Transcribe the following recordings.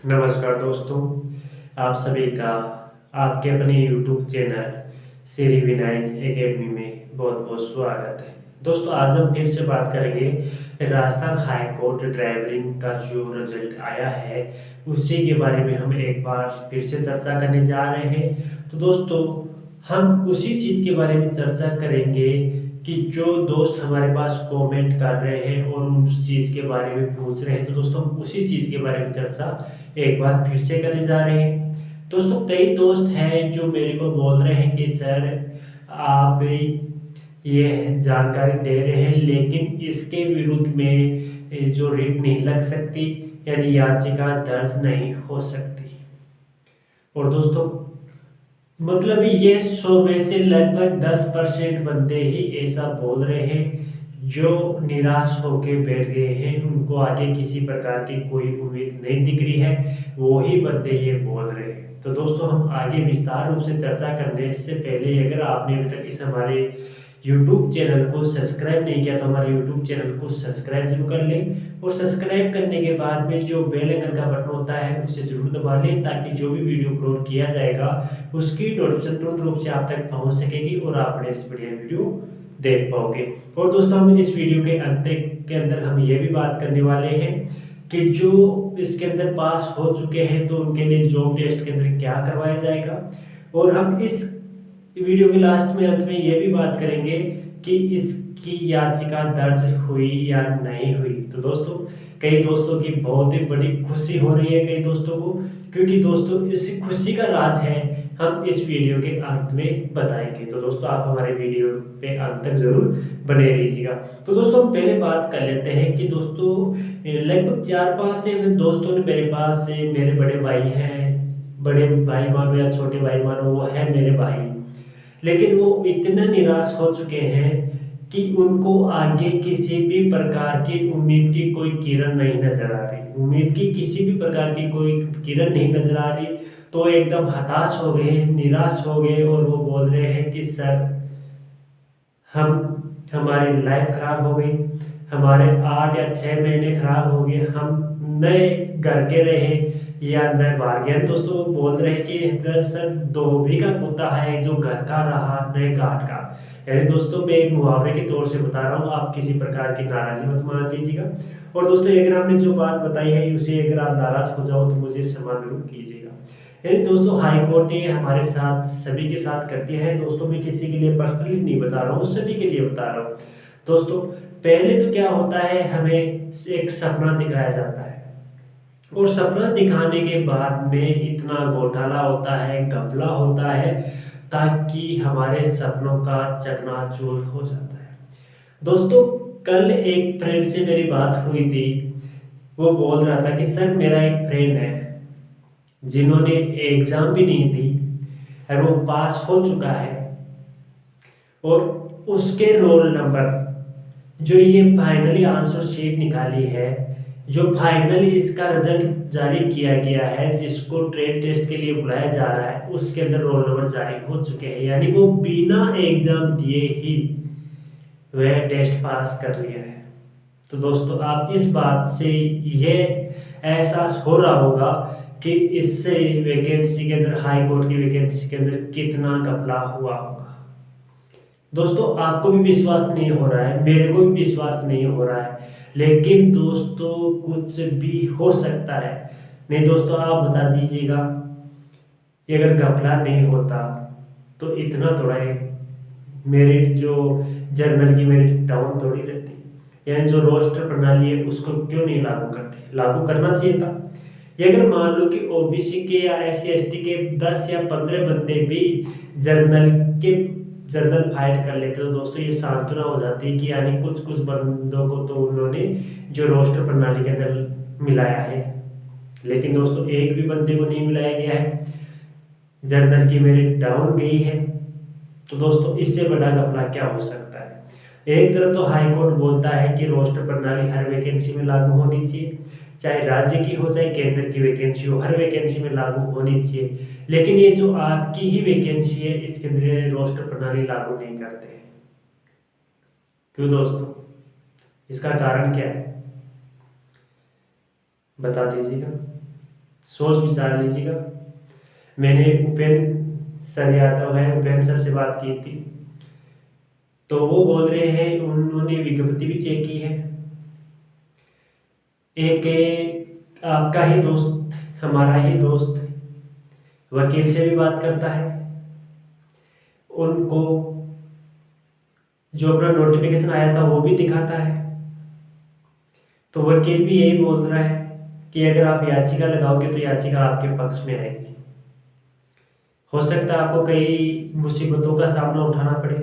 नमस्कार दोस्तों, आप सभी का आपके अपने YouTube channel Shri Vinayak academy में बहुत बहुत स्वागत है। दोस्तों, आज हम फिर से बात करेंगे राजस्थान हाई कोर्ट ड्राइवरिंग का जो रिजल्ट आया है उसी के बारे में हम एक बार फिर से चर्चा करने जा रहे हैं। तो दोस्तों, हम उसी चीज़ के बारे में चर्चा करेंगे कि जो दोस्त हमारे पास कमेंट कर रहे हैं और उस चीज़ के बारे में पूछ रहे हैं, तो दोस्तों हम उसी चीज़ के बारे में चर्चा एक बार फिर से करने जा रहे हैं। दोस्तों, कई दोस्त हैं जो मेरे को बोल रहे हैं कि सर आप ये जानकारी दे रहे हैं लेकिन इसके विरुद्ध में जो रिट नहीं लग सकती, यानी याचिका दर्ज नहीं हो सकती। और दोस्तों, मतलब ये 100 में से लगभग 10% बंदे ही ऐसा बोल रहे हैं जो निराश होके बैठ गए हैं, उनको आगे किसी प्रकार की कोई उम्मीद नहीं दिख रही है, वो ही बंदे ये बोल रहे हैं। तो दोस्तों, हम आगे विस्तार रूप से चर्चा करने से पहले अगर आपने अभी तक इस हमारे YouTube चैनल को सब्सक्राइब नहीं किया तो हमारे YouTube चैनल को सब्सक्राइब जरूर कर लें, और सब्सक्राइब करने के बाद में जो बेल आइकन का बटन होता है उसे जरूर दबा लें ताकि जो भी वीडियो अपलोड किया जाएगा उसकी नोटिफिकेशन तुरंत रूप से आप तक पहुंच सकेगी और आप इस बढ़िया वीडियो देख पाओगे। और दोस्तों, हम इस वीडियो के अंत के अंदर हम ये भी बात करने वाले हैं कि जो इसके अंदर पास हो चुके हैं तो उनके लिए जॉब टेस्ट के अंदर क्या करवाया जाएगा, और हम इस वीडियो के लास्ट में अंत में ये भी बात करेंगे कि इसकी याचिका दर्ज हुई या नहीं हुई। तो दोस्तों, कई दोस्तों की बहुत ही बड़ी खुशी हो रही है कई दोस्तों को, क्योंकि दोस्तों इस खुशी का राज है हम इस वीडियो के अंत में बताएंगे। तो दोस्तों, आप हमारे वीडियो पे अंत तक जरूर बने रहिएगा। तो दोस्तों, हम पहले बात कर लेते हैं कि दोस्तों लगभग 4-5 दोस्तों ने मेरे पास से, मेरे बड़े भाई हैं, बड़े भाई मानो या छोटे भाई मानो, वो है मेरे भाई, लेकिन वो इतना निराश हो चुके हैं कि उनको आगे किसी भी प्रकार की उम्मीद की कोई किरण नहीं नजर आ रही, उम्मीद की किसी भी प्रकार की कोई किरण नहीं नजर आ रही। तो एकदम हताश हो गए, निराश हो गए, और वो बोल रहे हैं कि सर हम हमारी लाइफ खराब हो गई, हमारे 8 या 6 महीने खराब हो गए, हम नए घर के रहे या नए बाहर गए। दोस्तों, वो बोल रहे हैं कि दरअसल धोबी का कुत्ता है जो घर का रहा नए घाट का। यानी दोस्तों, मैं एक मुहावरे के तौर से बता रहा हूँ, आप किसी प्रकार की नाराजगी मत मान लीजिएगा। और दोस्तों, अगर हमने जो बात बताई है उसे अगर आप नाराज हो जाओ तो मुझे क्षमा जरूर कीजिएगा। यानी दोस्तों, हाई कोर्ट ये हमारे साथ सभी के साथ करती है। दोस्तों, मैं किसी के लिए पर्सनली नहीं बता रहा हूँ, सभी के लिए बता रहा हूँ। दोस्तों, पहले तो क्या होता है, हमें एक सपना दिखाया जाता है, और सपना दिखाने के बाद में इतना घोटाला होता है, घपला होता है, ताकि हमारे सपनों का चकनाचूर हो जाता है। दोस्तों, कल एक फ्रेंड से मेरी बात हुई थी, वो बोल रहा था कि सर मेरा एक फ्रेंड है जिन्होंने एग्जाम भी नहीं दी और वो पास हो चुका है, और उसके रोल नंबर जो ये फाइनली आंसर शीट निकाली है, जो फाइनली इसका रिजल्ट जारी किया गया है, जिसको ट्रेड टेस्ट के लिए बुलाया जा रहा है, उसके अंदर रोल नंबर जारी हो चुके हैं। यानी वो बिना एग्जाम दिए ही वह टेस्ट पास कर लिया है। तो दोस्तों, आप इस बात से ये एहसास हो रहा होगा कि इससे वैकेंसी के अंदर, हाई कोर्ट की वैकेंसी के अंदर कितना घपला हुआ होगा। दोस्तों, आपको भी विश्वास नहीं हो रहा है, मेरे को भी विश्वास नहीं हो रहा है, लेकिन दोस्तों कुछ भी हो सकता है। नहीं दोस्तों, आप बता दीजिएगा कि अगर घपला नहीं होता तो इतना थोड़ा है मेरिट, जो जर्नल की मेरिट डाउन थोड़ी रहती, यानी जो रोस्टर प्रणाली है उसको क्यों नहीं लागू करते, लागू करना चाहिए था। ये अगर मान लो कि ओबीसी के या SC/ST के 10 या 15 बंदे भी जर्नल के जर्नल फाइट कर लेते तो दोस्तों ये सांत्वना हो जाती कि यानी कुछ कुछ बंदों को तो उन्होंने जो रोस्टर प्रणाली के अंदर मिलाया है, लेकिन दोस्तों एक भी बंदे को नहीं मिलाया गया है, जर्नल की मेरिट डाउन गई है। तो दोस्तों, इससे बड़ा घपला क्या हो सकता है। एक तरफ तो हाई कोर्ट बोलता है कि रोस्टर प्रणाली हर वैकेंसी में लागू होनी चाहिए, चाहे राज्य की हो चाहे केंद्र की वैकेंसी हो, हर वैकेंसी में लागू होनी चाहिए, लेकिन ये जो आपकी ही वैकेंसी है इसके अंदर रोस्टर प्रणाली लागू नहीं करते। क्यों दोस्तों, इसका कारण क्या है, बता दीजिएगा। सोच विचार लीजिएगा। मैंने उपेंद्र सर यादव है, उपेंद्र सर से बात की थी, तो वो बोल रहे हैं उन्होंने विज्ञप्ति भी चेक की है। एक आपका ही दोस्त, हमारा ही दोस्त वकील से भी बात करता है, उनको जो अपना नोटिफिकेशन आया था वो भी दिखाता है। तो वकील भी यही बोल रहा है कि अगर आप याचिका लगाओगे तो याचिका आपके पक्ष में आएगी। हो सकता है आपको कई मुसीबतों का सामना उठाना पड़े,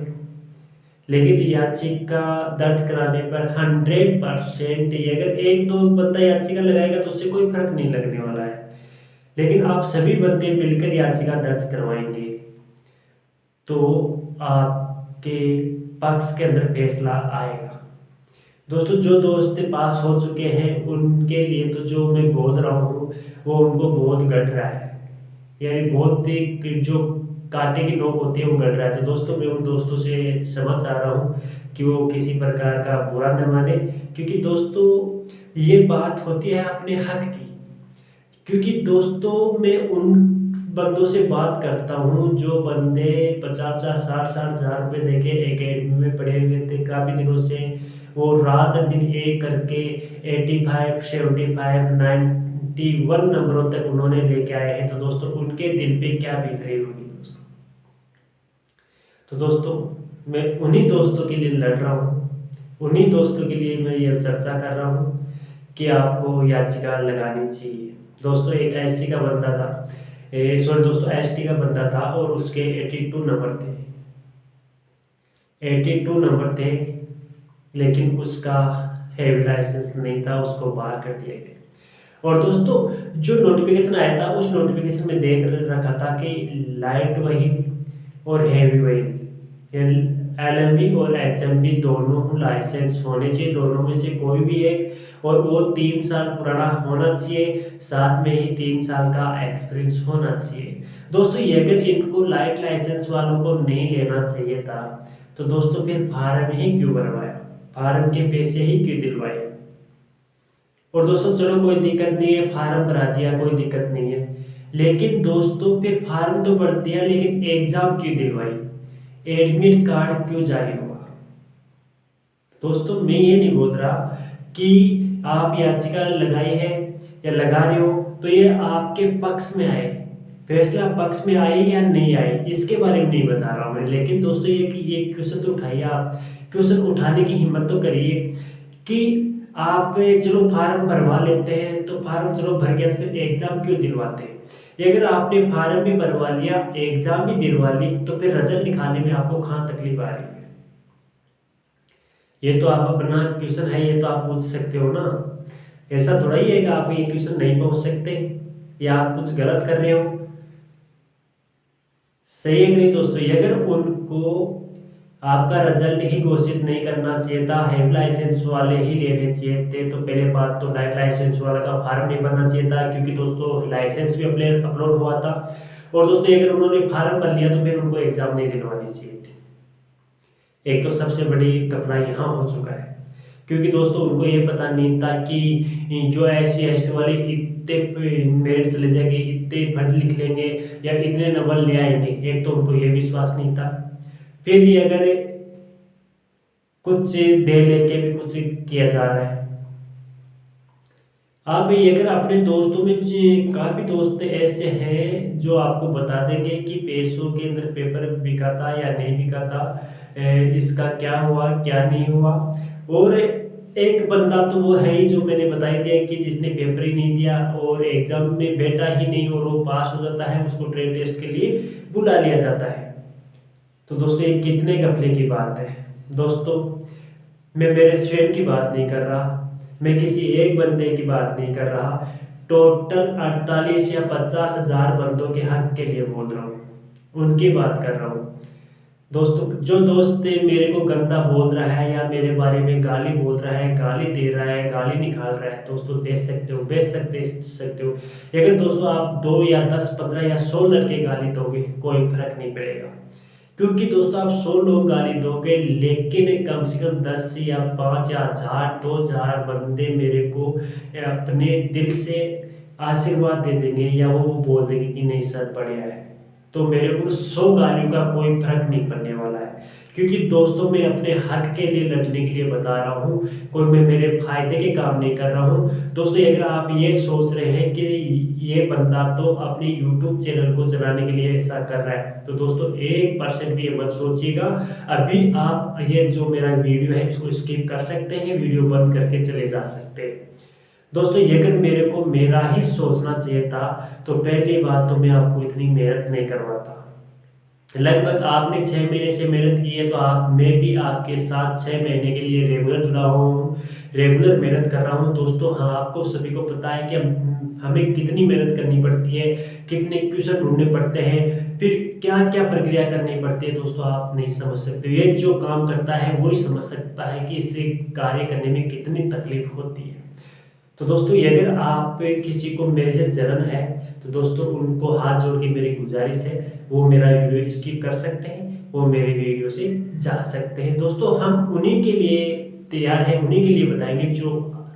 लेकिन याचिका दर्ज कराने पर 100% अगर एक दो बंदा याचिका लगाएगा तो उससे कोई फर्क नहीं लगने वाला है, लेकिन आप सभी बंदे मिलकर याचिका दर्ज करवाएंगे तो आपके पक्ष के अंदर फैसला आएगा। दोस्तों, जो दोस्त पास हो चुके हैं उनके लिए तो जो मैं बोल रहा हूँ वो उनको बहुत गड़ रहा है, यानी बहुत ही जो कांटे की नोक होती है वो गड़ रहा है। तो दोस्तों, मैं उन दोस्तों से क्षमा चाह रहा हूँ कि वो किसी प्रकार का बुरा न माने, क्योंकि दोस्तों ये बात होती है अपने हक की। क्योंकि दोस्तों मैं उन बंदों से बात करता हूँ जो बंदे 50-50 60-60 हज़ार रुपये देके एकेडमी में पढ़े हुए थे काफ़ी दिनों से, वो रात दिन एक करके 85 75 91 नंबरों तक उन्होंने लेके आए हैं। तो दोस्तों उनके दिल पे क्या बीत रही होगी दोस्तों। तो दोस्तों मैं उन्हीं दोस्तों के लिए लड़ रहा हूँ, उन्हीं दोस्तों के लिए मैं ये चर्चा कर रहा हूँ कि आपको याचिका लगानी चाहिए। दोस्तों एक एससी का बंदा था, सॉरी दोस्तों एसटी का बंदा था और उसके 82 नंबर थे, 82 नंबर थे, लेकिन उसका हैवी लाइसेंस नहीं था, उसको बाहर कर दिया गया। और दोस्तों जो नोटिफिकेशन आया था उस नोटिफिकेशन में देख रखा था कि लाइट वही और हैवी वही, LMB और HMB दोनों लाइसेंस होने चाहिए, दोनों में से कोई भी एक, और वो 3 साल पुराना होना चाहिए, साथ में ही 3 साल का एक्सपीरियंस होना चाहिए। दोस्तों ये अगर इनको लाइट लाइसेंस वालों को नहीं लेना चाहिए था तो दोस्तों फिर फार्म ही क्यों भरवाया, फार्म के पैसे ही क्यों दिलवाए। और दोस्तों चलो कोई दिक्कत नहीं है, फार्म भरा दिया, कोई दिक्कत नहीं है, लेकिन दोस्तों फिर फार्म तो भर दिया लेकिन एग्जाम क्यों दिलवाई, एडमिट कार्ड क्यों जारी हुआ। दोस्तों मैं ये नहीं बोल रहा कि आप याचिका लगाई है या लगा रहे हो तो ये आपके पक्ष में आए, फैसला पक्ष में आए या नहीं आए इसके बारे में नहीं बता रहा हूँ मैं, लेकिन दोस्तों ये क्वेश्चन तो उठाइए, आप क्वेश्चन उठाने की हिम्मत तो करिए कि आप चलो फार्म भरवा लेते हैं तो फार्म चलो भर गया तो फिर एग्जाम क्यों दिलवाते हैं। अगर आपने फार्म भी भरवा लिया, एग्जाम भी दिलवा ली, तो फिर रिजल्ट निकालने में आपको कहाँ तकलीफ आ रही है। ये तो आप अपना क्वेश्चन है, ये तो आप पूछ सकते हो ना, ऐसा थोड़ा ही है कि आप ये क्वेश्चन नहीं पूछ सकते या आप कुछ गलत कर रहे हो। सही है कि नहीं दोस्तों। अगर उनको आपका रिजल्ट ही घोषित नहीं करना चाहिए था, हेवी लाइसेंस वाले ही लेने चाहिए थे, तो पहले बात तो लाइट लाइसेंस वाला का फार्म नहीं भरना चाहिए था, क्योंकि दोस्तों लाइसेंस भी अपलोड हुआ था। और दोस्तों अगर उन्होंने फार्म भर लिया तो फिर उनको एग्जाम नहीं दिलवानी चाहिए थी। एक तो सबसे बड़ी घपला यहाँ हो चुका है, क्योंकि दोस्तों उनको ये पता नहीं था कि जो SC ST वाले इतने मेरिट चले जाएंगे, इतने पढ़ लिख लेंगे या इतने नंबर ले आएंगे, एक तो उनको ये विश्वास नहीं था। फिर भी अगर कुछ दे लेके भी कुछ किया जा रहा है। आप ये अगर अपने दोस्तों में काफ़ी दोस्त ऐसे हैं जो आपको बता देंगे कि पैसों के अंदर पेपर बिका था या नहीं बिका था, इसका क्या हुआ क्या नहीं हुआ। और एक बंदा तो वो है ही जो मैंने बताई दिया कि जिसने पेपर ही नहीं दिया और एग्जाम में बैठा ही नहीं और वो पास हो जाता है, उसको ट्रेड टेस्ट के लिए बुला लिया जाता है। तो दोस्तों ये कितने घपले की बात है। दोस्तों मैं मेरे स्वयं की बात नहीं कर रहा, मैं किसी एक बंदे की बात नहीं कर रहा, टोटल 48 या 50 हज़ार बंदों के हक के लिए बोल रहा हूँ, उनकी बात कर रहा हूँ। दोस्तों जो दोस्त मेरे को गंदा बोल रहा है या मेरे बारे में गाली बोल रहा है, गाली दे रहा है, गाली निकाल रहा है, दोस्तों दे सकते हो, बेच सकते हो। अगर दोस्तों आप 2 या 10 15 या 100 लड़के गाली दोगे कोई फर्क नहीं पड़ेगा, क्योंकि दोस्तों आप 100 लोग गाली दोगे लेकिन कम से कम 10 या 5 या 1000 2000 बंदे मेरे को अपने दिल से आशीर्वाद दे देंगे या वो बोल देंगे कि नहीं सर बढ़िया है, तो मेरे को 100 गालियों का कोई फर्क नहीं पड़ने वाला है। क्योंकि दोस्तों मैं अपने हक के लिए लड़ने के लिए बता रहा हूँ, कोई मैं मेरे फायदे के काम नहीं कर रहा हूँ। दोस्तों अगर आप ये सोच रहे हैं कि ये बंदा तो अपने यूट्यूब चैनल को चलाने के लिए ऐसा कर रहा है, तो दोस्तों 1% भी ये मत सोचिएगा। अभी आप ये जो मेरा वीडियो है इसको स्किप कर सकते हैं, वीडियो बंद करके चले जा सकते हैं। दोस्तों ये अगर मेरे को मेरा ही सोचना चाहिए था तो पहली बात तो मैं आपको इतनी मेहनत नहीं करवाता। लगभग आपने 6 महीने से मेहनत की है, तो आप मैं भी आपके साथ 6 महीने के लिए रेगुलर जुड़ा हूँ, रेगुलर मेहनत कर रहा हूँ। दोस्तों हाँ, आपको सभी को पता है कि हमें कितनी मेहनत करनी पड़ती है, कितने क्वेश्चन ढूंढने पड़ते हैं, फिर क्या क्या प्रक्रिया करनी पड़ती है। दोस्तों आप नहीं समझ सकते, ये जो काम करता है वही समझ सकता है कि इसे कार्य करने में कितनी तकलीफ होती है। तो दोस्तों ये अगर आप किसी को मेरे से जलन है तो दोस्तों उनको हाथ जोड़ के मेरी गुजारिश है, वो मेरा वीडियो स्किप कर सकते हैं, वो मेरे वीडियो से जा सकते हैं। दोस्तों हम उन्हीं के लिए तैयार हैं, उन्हीं के लिए बताएंगे जो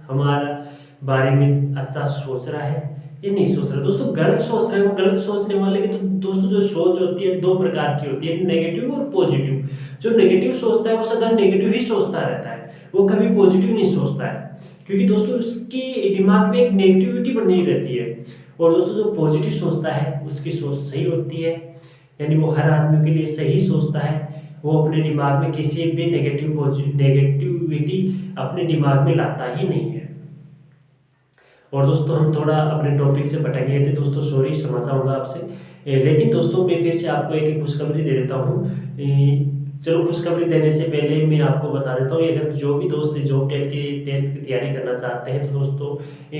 हमारा बारे में अच्छा सोच रहा है ये नहीं सोच रहा। दोस्तों गलत सोच रहा है, वो गलत सोचने वाले की तो दोस्तों जो सोच होती है 2 प्रकार की होती है, नेगेटिव और पॉजिटिव। जो नेगेटिव सोचता है वो सदा नेगेटिव ही सोचता रहता है, वो कभी पॉजिटिव नहीं सोचता है, क्योंकि दोस्तों उसके दिमाग में एक नेगेटिविटी बनी रहती है। और दोस्तों जो पॉजिटिव सोचता है उसकी सोच सही होती है, यानी वो हर आदमी के लिए सही सोचता है, वो अपने दिमाग में किसी भी नेगेटिविटी अपने दिमाग में लाता ही नहीं है। और दोस्तों हम थोड़ा अपने टॉपिक से भटक गए थे दोस्तों, सॉरी, क्षमा चाहूँगा आपसे। लेकिन दोस्तों मैं फिर से आपको एक खुशखबरी दे देता हूँ। चलो खुशखबरी देने से पहले मैं आपको बता देता हूँ, अगर जो भी दोस्त जॉब टेस्ट की तैयारी करना चाहते हैं तो दोस्तों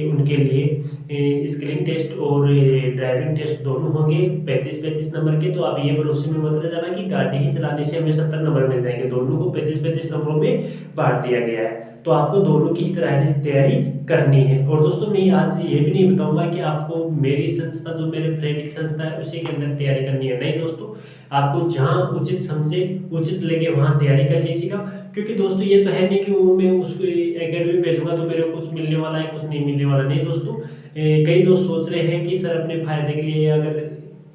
उनके लिए स्किलिंग टेस्ट और ड्राइविंग टेस्ट दोनों होंगे 35-35 नंबर के। तो आप ये भरोसे में मत रह जाना कि गाड़ी ही चलाने से हमें 70 नंबर मिल जाएंगे, दोनों को 35-35 नंबरों में बांट दिया गया है, तो आपको दोनों की ही तैयारी करनी है। और दोस्तों मैं आज ये भी नहीं बताऊंगा कि आपको मेरी संस्था जो मेरे फ्रेंड की संस्था है उसी के अंदर तैयारी करनी है, नहीं दोस्तों, आपको जहां उचित समझे उचित लगे वहां तैयारी कर लीजिएगा। क्योंकि दोस्तों ये तो है नहीं कि वो मैं उसको एकेडमी भेजूंगा तो मेरे को कुछ मिलने वाला है कुछ नहीं मिलने वाला, नहीं दोस्तों। कई दोस्त सोच रहे हैं कि सर अपने फायदे के लिए अगर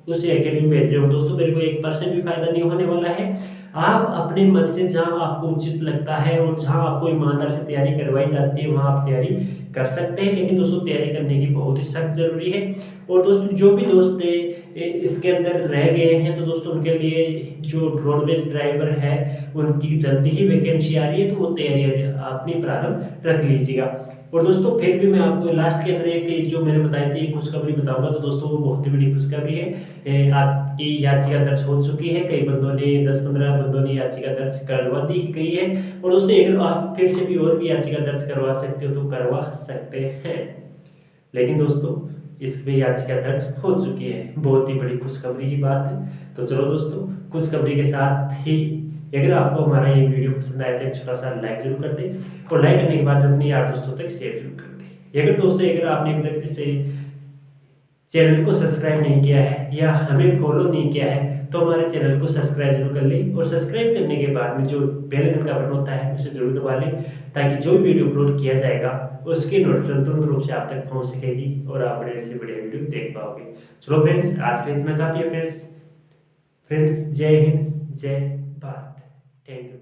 उस एकेडमी भेज रहे हो, दोस्तों मेरे को 1% भी फायदा नहीं होने वाला है। आप अपने मन से जहां आपको उचित लगता है और जहां आपको ईमानदार से तैयारी करवाई जाती है वहां आप तैयारी कर सकते हैं, लेकिन दोस्तों तैयारी करने की बहुत ही सख्त जरूरी है। और दोस्तों जो भी दोस्त इसके अंदर रह गए हैं तो दोस्तों उनके लिए जो रोडवेज ड्राइवर है उनकी जल्दी ही वैकेंसी आ रही है, तो वो तैयारी अपनी प्रारंभ रख लीजिएगा। और दोस्तों फिर भी मैं आपको लास्ट के अंदर एक जो मैंने बताई थी खुशखबरी बताऊंगा, तो दोस्तों वो बहुत ही बड़ी खुशखबरी है। आपकी याचिका दर्ज हो चुकी है, कई बंदों ने 10-15 बंदों ने याचिका दर्ज करवा दी गई है। और दोस्तों अगर आप फिर से भी और भी याचिका दर्ज करवा सकते हो तो करवा सकते हैं, लेकिन दोस्तों इस पे याचिका दर्ज हो चुकी है, बहुत ही बड़ी खुशखबरी की बात है। तो चलो दोस्तों खुशखबरी के साथ ही अगर आपको हमारा ये वीडियो पसंद आया तो छोटा सा लाइक जरूर कर दे, और लाइक करने के बाद अपने यार दोस्तों तक शेयर जरूर कर दे। अगर दोस्तों अगर आपने अभी तक इस चैनल को सब्सक्राइब नहीं किया है या हमें फॉलो नहीं किया है तो हमारे चैनल को सब्सक्राइब जरूर कर लें, और सब्सक्राइब करने के बाद में जो बेल आइकन का बटन होता है उसे जरूर दबा लें, ताकि जो वीडियो अपलोड किया जाएगा उसकी नोटिफिकेशन तुरंत रूप से आप तक पहुंच सकेगी और आप बड़े से बड़े वीडियो देख पाओगे। चलो फ्रेंड्स आज के लिए इतना काफी है फ्रेंड्स। जय हिंद, जय भारत, थैंक यू।